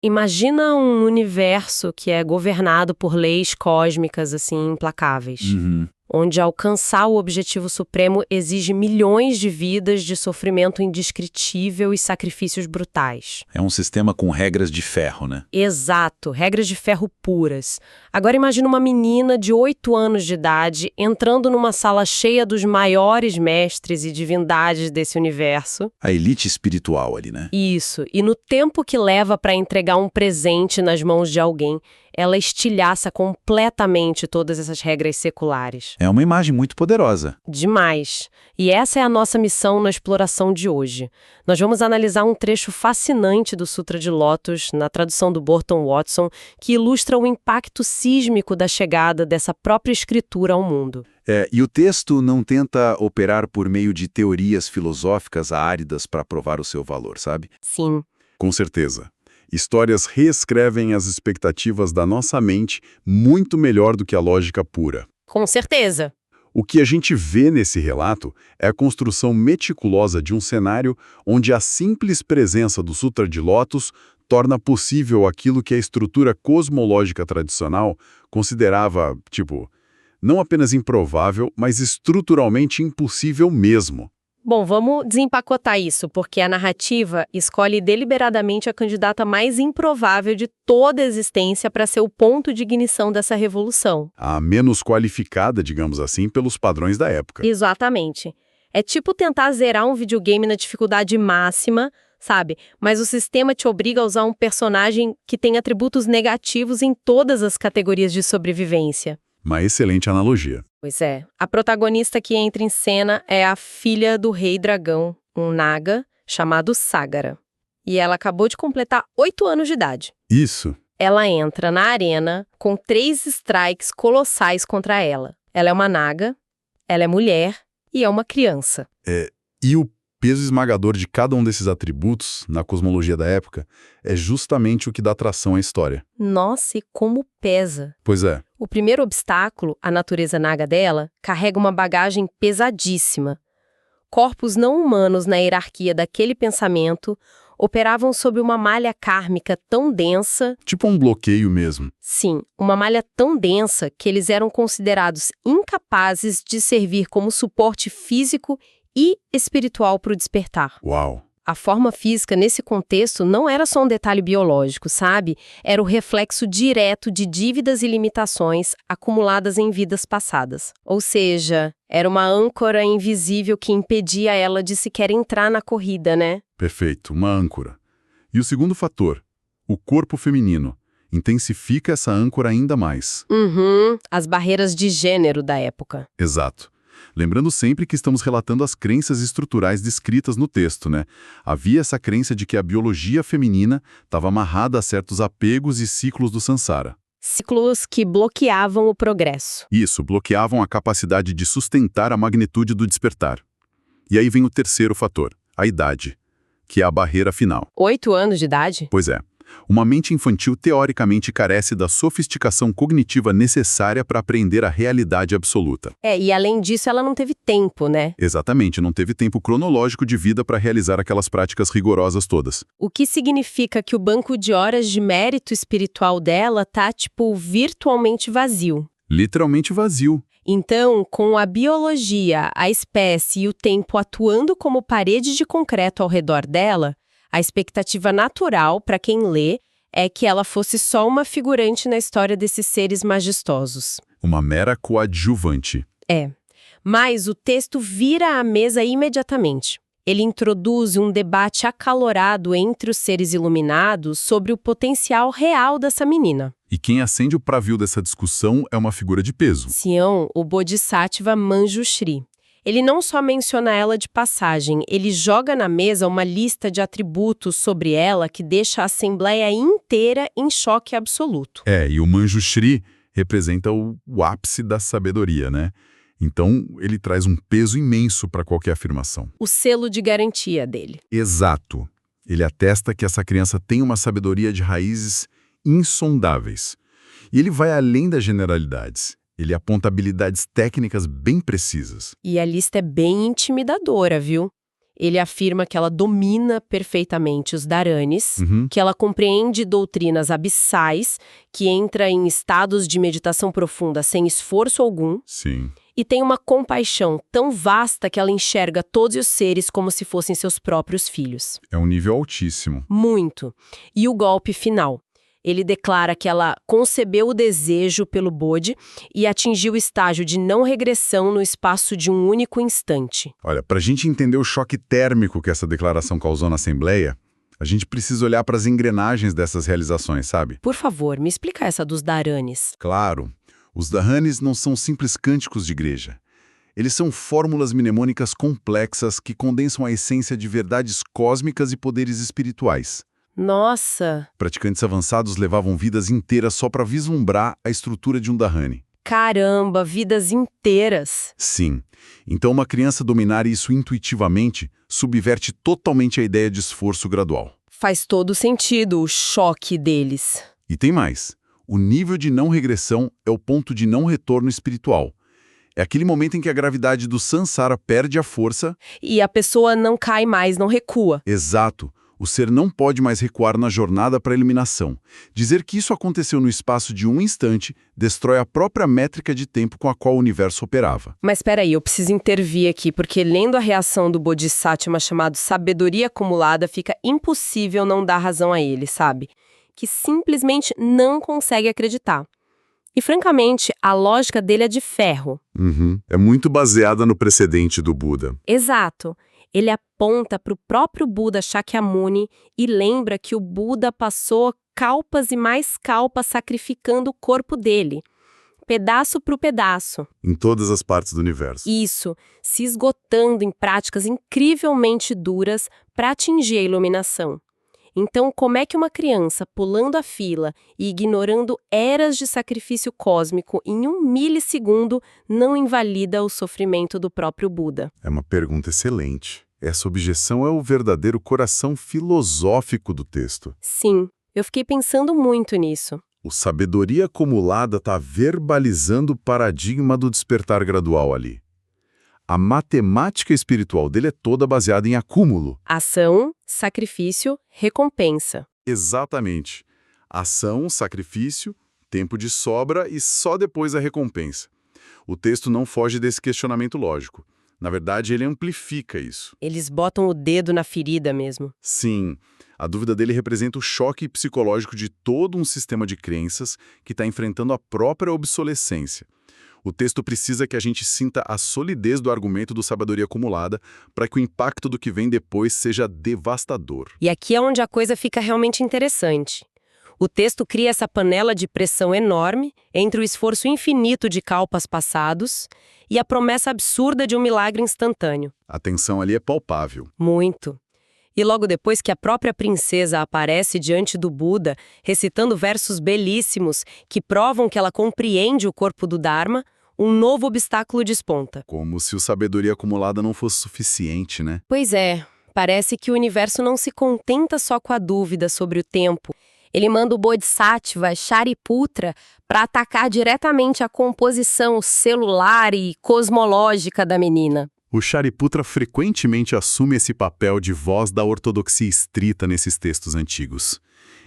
Imagina um universo que é governado por leis cósmicas, assim, implacáveis. Onde alcançar o objetivo supremo exige milhões de vidas de sofrimento indescritível e sacrifícios brutais. É um sistema com regras de ferro, né? Exato, regras de ferro puras. Agora imagina uma menina de 8 anos de idade entrando numa sala cheia dos maiores mestres e divindades desse universo. A elite espiritual ali, né? Isso, e no tempo que leva para entregar um presente nas mãos de alguém, ela estilhaça completamente todas essas regras seculares. É uma imagem muito poderosa. Demais. E essa é a nossa missão na exploração de hoje. Nós vamos analisar um trecho fascinante do Sutra de Lótus, na tradução do Burton Watson, que ilustra o impacto sísmico da chegada dessa própria escritura ao mundo. E o texto não tenta operar por meio de teorias filosóficas áridas para provar o seu valor, sabe? Sim. Com certeza. Histórias reescrevem as expectativas da nossa mente muito melhor do que a lógica pura. Com certeza. O que a gente vê nesse relato é a construção meticulosa de um cenário onde a simples presença do Sutra de Lótus torna possível aquilo que a estrutura cosmológica tradicional considerava, não apenas improvável, mas estruturalmente impossível mesmo. Bom, vamos desempacotar isso, porque a narrativa escolhe deliberadamente a candidata mais improvável de toda a existência para ser o ponto de ignição dessa revolução. A menos qualificada, digamos assim, pelos padrões da época. Exatamente. É tipo tentar zerar um videogame na dificuldade máxima, sabe? Mas o sistema te obriga a usar um personagem que tem atributos negativos em todas as categorias de sobrevivência. Uma excelente analogia. Pois é. A protagonista que entra em cena é a filha do rei dragão, um naga, chamado Sagara. E ela acabou de completar 8 anos de idade. Isso. Ela entra na arena com 3 strikes colossais contra ela. Ela é uma naga, ela é mulher e é uma criança. E o peso esmagador de cada um desses atributos, na cosmologia da época, é justamente o que dá tração à história. Nossa, e como pesa! Pois é. O primeiro obstáculo, a natureza naga dela, carrega uma bagagem pesadíssima. Corpos não humanos na hierarquia daquele pensamento operavam sob uma malha kármica tão densa... Tipo um bloqueio mesmo. Sim, uma malha tão densa que eles eram considerados incapazes de servir como suporte físico e espiritual para o despertar. Uau! A forma física, nesse contexto, não era só um detalhe biológico, sabe? Era o reflexo direto de dívidas e limitações acumuladas em vidas passadas. Ou seja, era uma âncora invisível que impedia ela de sequer entrar na corrida, né? Perfeito, uma âncora. E o segundo fator, o corpo feminino, intensifica essa âncora ainda mais. As barreiras de gênero da época. Exato. Lembrando sempre que estamos relatando as crenças estruturais descritas no texto, né? Havia essa crença de que a biologia feminina estava amarrada a certos apegos e ciclos do Sansara. Ciclos que bloqueavam o progresso. Isso, bloqueavam a capacidade de sustentar a magnitude do despertar. E aí vem o terceiro fator, a idade, que é a barreira final. 8 anos de idade? Pois é. Uma mente infantil teoricamente carece da sofisticação cognitiva necessária para aprender a realidade absoluta. E além disso, ela não teve tempo, né? Exatamente, não teve tempo cronológico de vida para realizar aquelas práticas rigorosas todas. O que significa que o banco de horas de mérito espiritual dela tá, virtualmente vazio. Literalmente vazio. Então, com a biologia, a espécie e o tempo atuando como parede de concreto ao redor dela, a expectativa natural, para quem lê, é que ela fosse só uma figurante na história desses seres majestosos. Uma mera coadjuvante. Mas o texto vira a mesa imediatamente. Ele introduz um debate acalorado entre os seres iluminados sobre o potencial real dessa menina. E quem acende o pavio dessa discussão é uma figura de peso. Sião, o Bodhisattva Manjushri. Ele não só menciona ela de passagem, ele joga na mesa uma lista de atributos sobre ela que deixa a Assembleia inteira em choque absoluto. E o Manjushri representa o ápice da sabedoria, né? Então, ele traz um peso imenso para qualquer afirmação. O selo de garantia dele. Exato. Ele atesta que essa criança tem uma sabedoria de raízes insondáveis. E ele vai além das generalidades. Ele aponta habilidades técnicas bem precisas. E a lista é bem intimidadora, viu? Ele afirma que ela domina perfeitamente os Dharanis, que ela compreende doutrinas abissais, que entra em estados de meditação profunda sem esforço algum, Sim. e tem uma compaixão tão vasta que ela enxerga todos os seres como se fossem seus próprios filhos. É um nível altíssimo. Muito. E o golpe final. Ele declara que ela concebeu o desejo pelo Bodhi e atingiu o estágio de não regressão no espaço de um único instante. Olha, para a gente entender o choque térmico que essa declaração causou na Assembleia, a gente precisa olhar para as engrenagens dessas realizações, sabe? Por favor, me explica essa dos Dharanis. Claro, os Dharanis não são simples cânticos de igreja. Eles são fórmulas mnemônicas complexas que condensam a essência de verdades cósmicas e poderes espirituais. Nossa! Praticantes avançados levavam vidas inteiras só para vislumbrar a estrutura de um Dharani. Caramba, vidas inteiras! Sim. Então uma criança dominar isso intuitivamente subverte totalmente a ideia de esforço gradual. Faz todo sentido o choque deles. E tem mais. O nível de não regressão é o ponto de não retorno espiritual. É aquele momento em que a gravidade do samsara perde a força. E a pessoa não cai mais, não recua. Exato. O ser não pode mais recuar na jornada para a eliminação. Dizer que isso aconteceu no espaço de um instante destrói a própria métrica de tempo com a qual o universo operava. Mas espera aí, eu preciso intervir aqui, porque lendo a reação do Bodhisattva chamado Sabedoria Acumulada, fica impossível não dar razão a ele, sabe? Que simplesmente não consegue acreditar. E, francamente, a lógica dele é de ferro. É muito baseada no precedente do Buda. Exato. Ele aponta para o próprio Buda Shakyamuni e lembra que o Buda passou kalpas e mais kalpas sacrificando o corpo dele, pedaço por pedaço. Em todas as partes do universo. Isso, se esgotando em práticas incrivelmente duras para atingir a iluminação. Então, como é que uma criança pulando a fila e ignorando eras de sacrifício cósmico em 1 milissegundo não invalida o sofrimento do próprio Buda? É uma pergunta excelente. Essa objeção é o verdadeiro coração filosófico do texto. Sim, eu fiquei pensando muito nisso. O sabedoria acumulada está verbalizando o paradigma do despertar gradual ali. A matemática espiritual dele é toda baseada em acúmulo. Ação, sacrifício, recompensa. Exatamente. Ação, sacrifício, tempo de sobra e só depois a recompensa. O texto não foge desse questionamento lógico. Na verdade, ele amplifica isso. Eles botam o dedo na ferida mesmo. Sim, a dúvida dele representa o choque psicológico de todo um sistema de crenças que está enfrentando a própria obsolescência. O texto precisa que a gente sinta a solidez do argumento do sabedoria acumulada para que o impacto do que vem depois seja devastador. E aqui é onde a coisa fica realmente interessante. O texto cria essa panela de pressão enorme entre o esforço infinito de kalpas passados e a promessa absurda de um milagre instantâneo. A tensão ali é palpável. Muito. E logo depois que a própria princesa aparece diante do Buda, recitando versos belíssimos que provam que ela compreende o corpo do Dharma, um novo obstáculo desponta. Como se o sabedoria acumulada não fosse suficiente, né? Pois é, parece que o universo não se contenta só com a dúvida sobre o tempo. Ele manda o Bodhisattva Shariputra para atacar diretamente a composição celular e cosmológica da menina. O Shariputra frequentemente assume esse papel de voz da ortodoxia estrita nesses textos antigos.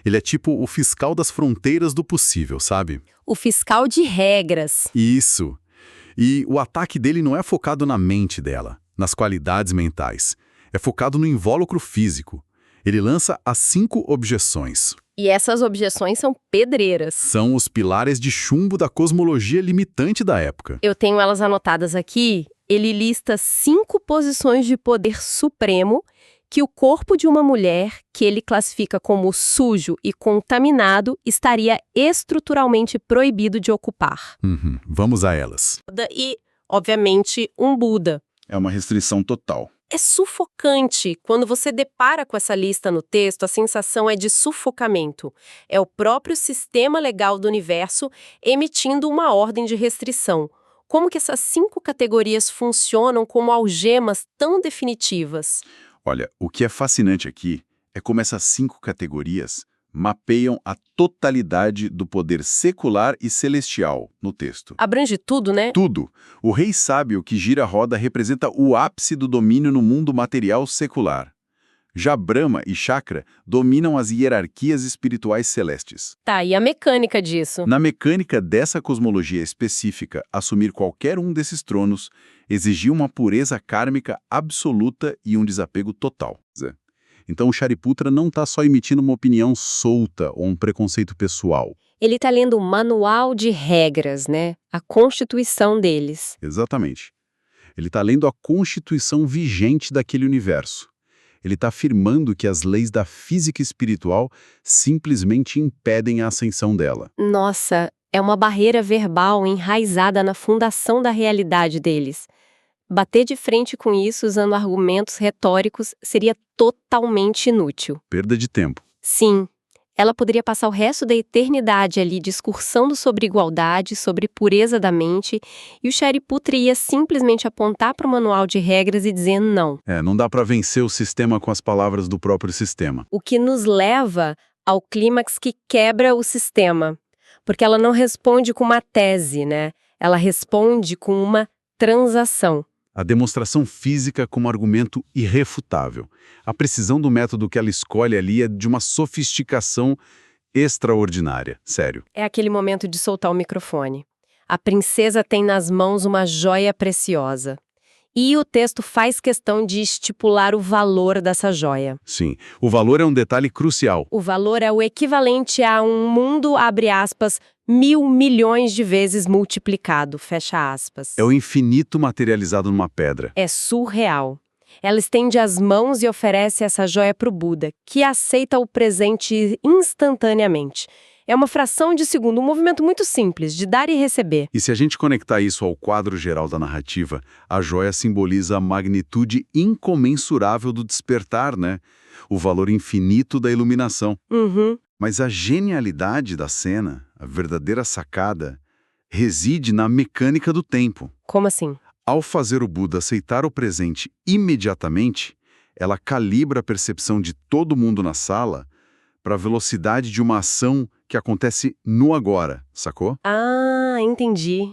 Ele é tipo o fiscal das fronteiras do possível, sabe? O fiscal de regras. Isso. E o ataque dele não é focado na mente dela, nas qualidades mentais. É focado no invólucro físico. Ele lança as 5 objeções. E essas objeções são pedreiras. São os pilares de chumbo da cosmologia limitante da época. Eu tenho elas anotadas aqui. Ele lista 5 posições de poder supremo que o corpo de uma mulher, que ele classifica como sujo e contaminado, estaria estruturalmente proibido de ocupar. Vamos a elas. E, obviamente, um Buda. É uma restrição total. É sufocante. Quando você depara com essa lista no texto, a sensação é de sufocamento. É o próprio sistema legal do universo emitindo uma ordem de restrição. Como que essas 5 categorias funcionam como algemas tão definitivas? Olha, o que é fascinante aqui é como essas 5 categorias mapeiam a totalidade do poder secular e celestial no texto. Abrange tudo, né? Tudo. O rei sábio que gira a roda representa o ápice do domínio no mundo material secular. Já Brahma e Chakra dominam as hierarquias espirituais celestes. Tá, e a mecânica disso? Na mecânica dessa cosmologia específica, assumir qualquer um desses tronos exigia uma pureza kármica absoluta e um desapego total. Então o Shariputra não está só emitindo uma opinião solta ou um preconceito pessoal. Ele tá lendo o manual de regras, né? A constituição deles. Exatamente. Ele está lendo a constituição vigente daquele universo. Ele está afirmando que as leis da física espiritual simplesmente impedem a ascensão dela. Nossa, é uma barreira verbal enraizada na fundação da realidade deles. Bater de frente com isso usando argumentos retóricos seria totalmente inútil. Perda de tempo. Sim, ela poderia passar o resto da eternidade ali discursando sobre igualdade, sobre pureza da mente, e o Shariputra ia simplesmente apontar para o manual de regras e dizer não. Não dá para vencer o sistema com as palavras do próprio sistema. O que nos leva ao clímax que quebra o sistema. Porque ela não responde com uma tese, né? Ela responde com uma transação. A demonstração física como argumento irrefutável. A precisão do método que ela escolhe ali é de uma sofisticação extraordinária, sério. É aquele momento de soltar o microfone. A princesa tem nas mãos uma joia preciosa. E o texto faz questão de estipular o valor dessa joia. Sim, o valor é um detalhe crucial. O valor é o equivalente a um mundo, abre aspas, 1.000 milhões de vezes multiplicado, fecha aspas. É o infinito materializado numa pedra. É surreal. Ela estende as mãos e oferece essa joia para o Buda, que aceita o presente instantaneamente. É uma fração de segundo, um movimento muito simples, de dar e receber. E se a gente conectar isso ao quadro geral da narrativa, a joia simboliza a magnitude incomensurável do despertar, né? O valor infinito da iluminação. Uhum. Mas a genialidade da cena, a verdadeira sacada, reside na mecânica do tempo. Como assim? Ao fazer o Buda aceitar o presente imediatamente, ela calibra a percepção de todo mundo na sala para a velocidade de uma ação que acontece no agora, sacou? Ah, entendi.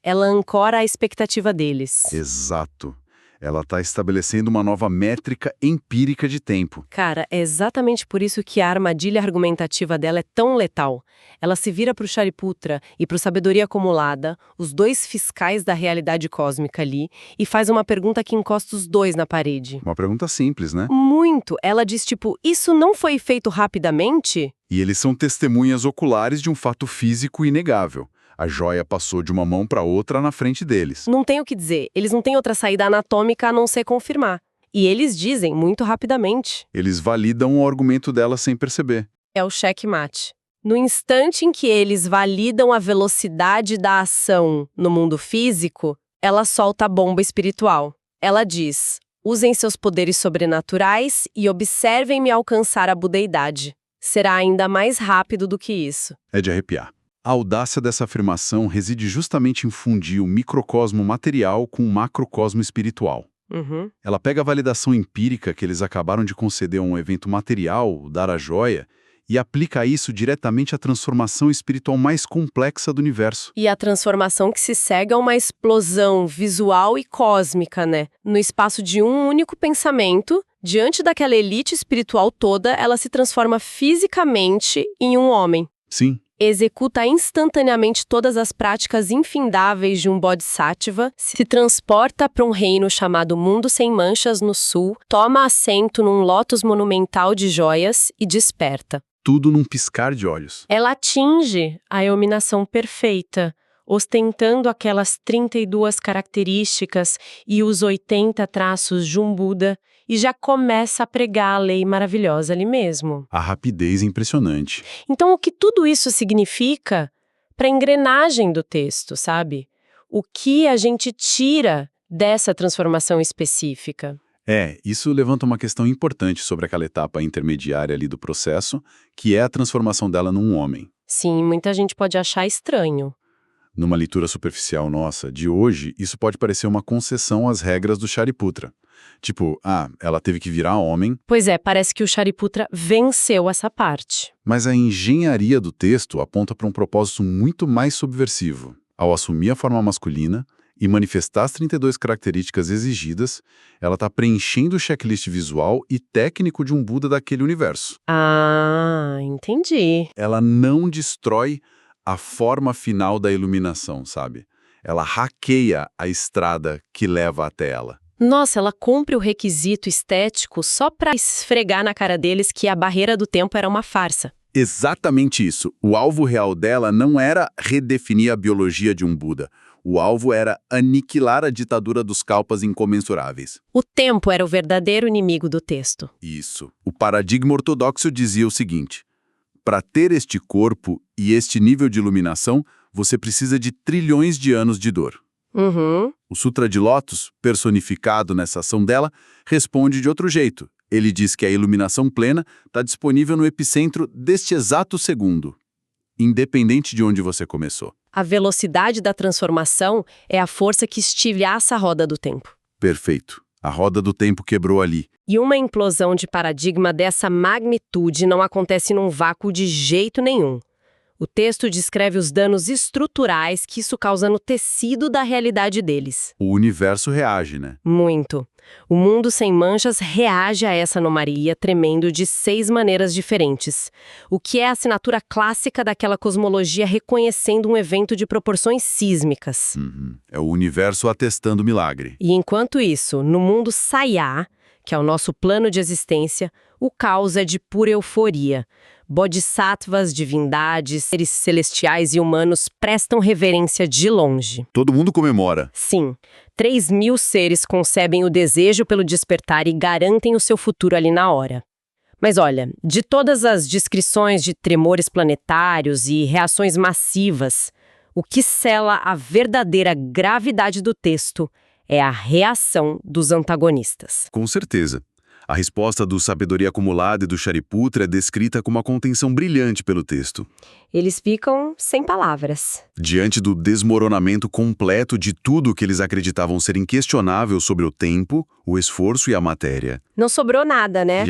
Ela ancora a expectativa deles. Exato. Ela está estabelecendo uma nova métrica empírica de tempo. Cara, é exatamente por isso que a armadilha argumentativa dela é tão letal. Ela se vira para o Shariputra e para o Sabedoria Acumulada, os dois fiscais da realidade cósmica ali, e faz uma pergunta que encosta os dois na parede. Uma pergunta simples, né? Muito. Ela diz tipo, isso não foi feito rapidamente? E eles são testemunhas oculares de um fato físico inegável. A joia passou de uma mão para outra na frente deles. Não tem o que dizer. Eles não têm outra saída anatômica a não ser confirmar. E eles dizem muito rapidamente. Eles validam o argumento dela sem perceber. É o checkmate. No instante em que eles validam a velocidade da ação no mundo físico, ela solta a bomba espiritual. Ela diz, usem seus poderes sobrenaturais e observem-me alcançar a budeidade. Será ainda mais rápido do que isso. É de arrepiar. A audácia dessa afirmação reside justamente em fundir o microcosmo material com o macrocosmo espiritual. Uhum. Ela pega a validação empírica que eles acabaram de conceder a um evento material, dar a joia, e aplica isso diretamente à transformação espiritual mais complexa do universo. E a transformação que se segue a uma explosão visual e cósmica, né? No espaço de um único pensamento, diante daquela elite espiritual toda, ela se transforma fisicamente em um homem. Sim. Executa instantaneamente todas as práticas infindáveis de um bodhisattva, se transporta para um reino chamado Mundo Sem Manchas no sul, toma assento num lótus monumental de joias e desperta. Tudo num piscar de olhos. Ela atinge a iluminação perfeita, ostentando aquelas 32 características e os 80 traços de um Buda, e já começa a pregar a lei maravilhosa ali mesmo. A rapidez é impressionante. Então, o que tudo isso significa para a engrenagem do texto, sabe? O que a gente tira dessa transformação específica? Isso levanta uma questão importante sobre aquela etapa intermediária ali do processo, que é a transformação dela num homem. Sim, muita gente pode achar estranho. Numa leitura superficial nossa de hoje, isso pode parecer uma concessão às regras do Shariputra. Tipo, ela teve que virar homem, Pois é, parece que o Shariputra venceu essa parte. mas a engenharia do texto aponta para um propósito muito mais subversivo. Ao assumir a forma masculina e manifestar as 32 características exigidas, ela está preenchendo o checklist visual e técnico de um Buda daquele universo. Ah, entendi. Ela não destrói a forma final da iluminação, sabe? Ela hackeia a estrada que leva até ela. Nossa, ela cumpre o requisito estético só pra esfregar na cara deles que a barreira do tempo era uma farsa. Exatamente isso. O alvo real dela não era redefinir a biologia de um Buda. O alvo era aniquilar a ditadura dos kalpas incomensuráveis. O tempo era o verdadeiro inimigo do texto. Isso. O paradigma ortodoxo dizia o seguinte: para ter este corpo e este nível de iluminação, você precisa de trilhões de anos de dor. Uhum. O Sutra de Lótus, personificado nessa ação dela, responde de outro jeito. Ele diz que a iluminação plena está disponível no epicentro deste exato segundo, independente de onde você começou. A velocidade da transformação é a força que estilhaça a roda do tempo. Perfeito. A roda do tempo quebrou ali. E uma implosão de paradigma dessa magnitude não acontece num vácuo de jeito nenhum. O texto descreve os danos estruturais que isso causa no tecido da realidade deles. O universo reage, né? Muito. O mundo sem manchas reage a essa anomalia tremendo de 6 maneiras diferentes, o que é a assinatura clássica daquela cosmologia reconhecendo um evento de proporções sísmicas. É o universo atestando o milagre. E enquanto isso, no mundo Sayá, que é o nosso plano de existência, o caos é de pura euforia. Bodhisattvas, divindades, seres celestiais e humanos prestam reverência de longe. Todo mundo comemora. Sim, 3.000 seres concebem o desejo pelo despertar e garantem o seu futuro ali na hora. Mas olha, de todas as descrições de tremores planetários e reações massivas, o que sela a verdadeira gravidade do texto é a reação dos antagonistas. Com certeza. A resposta do Sabedoria Acumulada e do Shariputra é descrita com uma contenção brilhante pelo texto. Eles ficam sem palavras. Diante do desmoronamento completo de tudo que eles acreditavam ser inquestionável sobre o tempo, o esforço e a matéria. Não sobrou nada, né?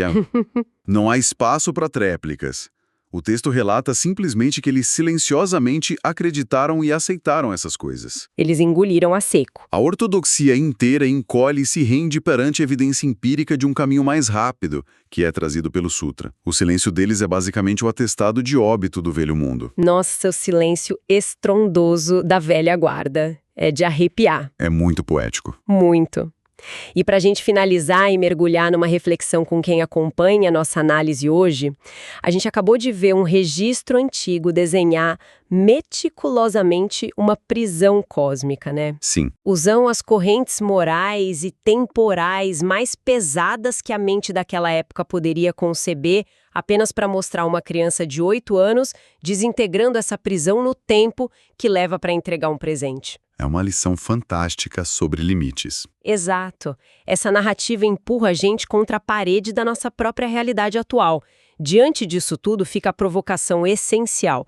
Não há espaço para tréplicas. O texto relata simplesmente que eles silenciosamente acreditaram e aceitaram essas coisas. Eles engoliram a seco. A ortodoxia inteira encolhe e se rende perante a evidência empírica de um caminho mais rápido, que é trazido pelo Sutra. O silêncio deles é basicamente o atestado de óbito do velho mundo. Nossa, seu silêncio estrondoso da velha guarda. É de arrepiar. É muito poético. Muito. E para a gente finalizar e mergulhar numa reflexão com quem acompanha a nossa análise hoje, a gente acabou de ver um registro antigo desenhar meticulosamente uma prisão cósmica, né? Sim. Usam as correntes morais e temporais mais pesadas que a mente daquela época poderia conceber apenas para mostrar uma criança de 8 anos desintegrando essa prisão no tempo que leva para entregar um presente. É uma lição fantástica sobre limites. Exato. Essa narrativa empurra a gente contra a parede da nossa própria realidade atual. Diante disso tudo fica a provocação essencial.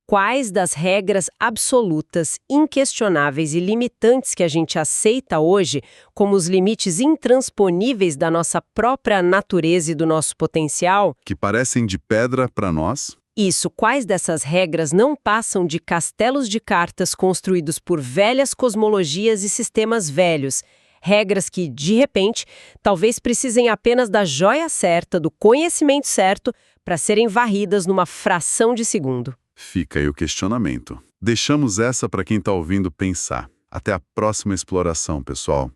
Quais das regras absolutas, inquestionáveis e limitantes que a gente aceita hoje como os limites intransponíveis da nossa própria natureza e do nosso potencial? Que parecem de pedra para nós? Isso, quais dessas regras não passam de castelos de cartas construídos por velhas cosmologias e sistemas velhos? Regras que, de repente, talvez precisem apenas da joia certa, do conhecimento certo, para serem varridas numa fração de segundo. Fica aí o questionamento. Deixamos essa para quem está ouvindo pensar. Até a próxima exploração, pessoal.